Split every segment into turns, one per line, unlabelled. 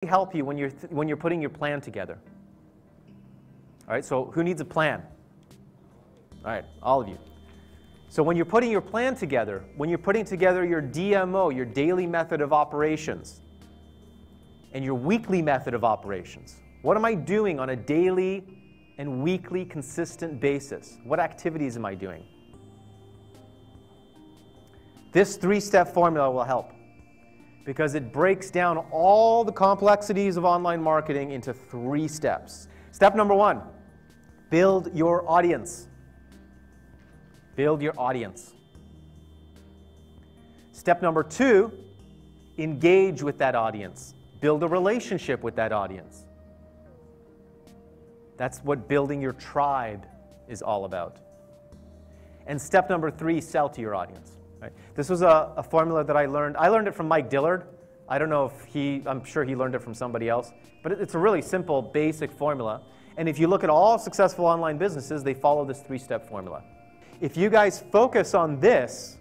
help you when you're putting your plan together? All right, so who needs a plan? All right, all of you. So when you're putting your plan together, when you're putting together your DMO, your daily method of operations, and your weekly method of operations, what am I doing on a daily and weekly consistent basis? What activities am I doing? This 3-step formula will help because it breaks down all the complexities of online marketing into 3 steps. Step number 1, build your audience. Build your audience. Step number 2, engage with that audience. Build a relationship with that audience. That's what building your tribe is all about. And step number 3, sell to your audience. Right? This was a formula that I learned. I learned it from Mike Dillard. I don't know if I'm sure he learned it from somebody else. But it's a really simple, basic formula. And if you look at all successful online businesses, they follow this 3-step formula. If you guys focus on this,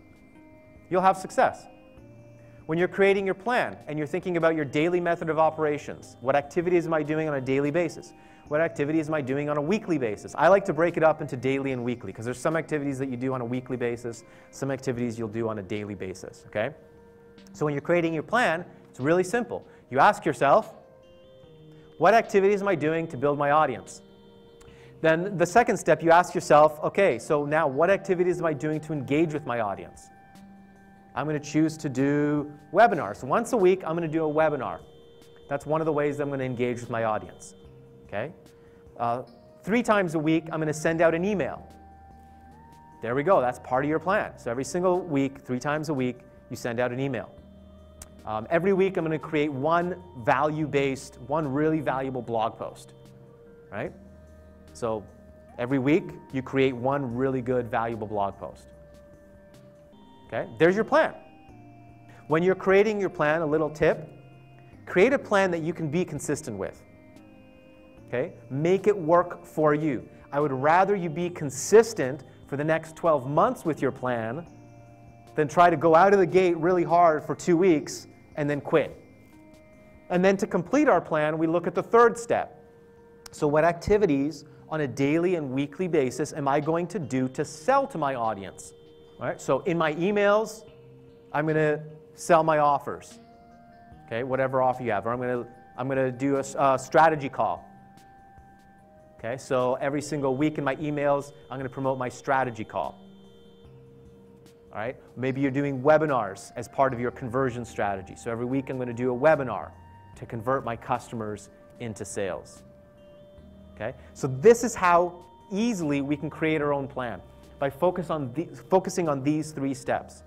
you'll have success. When you're creating your plan and you're thinking about your daily method of operations, what activities am I doing on a daily basis? What activities am I doing on a weekly basis? I like to break it up into daily and weekly because there's some activities that you do on a weekly basis, some activities you'll do on a daily basis, okay? So when you're creating your plan, it's really simple. You ask yourself, what activities am I doing to build my audience? Then the second step, you ask yourself, okay, so now what activities am I doing to engage with my audience? I'm going to choose to do webinars. Once a week, I'm going to do a webinar. That's one of the ways I'm going to engage with my audience. Okay? 3 times a week, I'm going to send out an email. There we go. That's part of your plan. So every single week, 3 times a week, you send out an email. Every week, I'm going to create one value-based, one really valuable blog post. Right? So every week, you create one really good, valuable blog post. Okay? There's your plan. When you're creating your plan, a little tip, create a plan that you can be consistent with. Okay? Make it work for you. I would rather you be consistent for the next 12 months with your plan than try to go out of the gate really hard for 2 weeks and then quit. And then to complete our plan, we look at the 3rd step. So what activities on a daily and weekly basis am I going to do to sell to my audience? All right? So in my emails, I'm going to sell my offers. Okay? Whatever offer you have. Or I'm going to do a strategy call. Okay, so every single week in my emails, I'm going to promote my strategy call. All right, maybe you're doing webinars as part of your conversion strategy. So every week I'm going to do a webinar to convert my customers into sales. Okay, so this is how easily we can create our own plan by focusing on these 3 steps.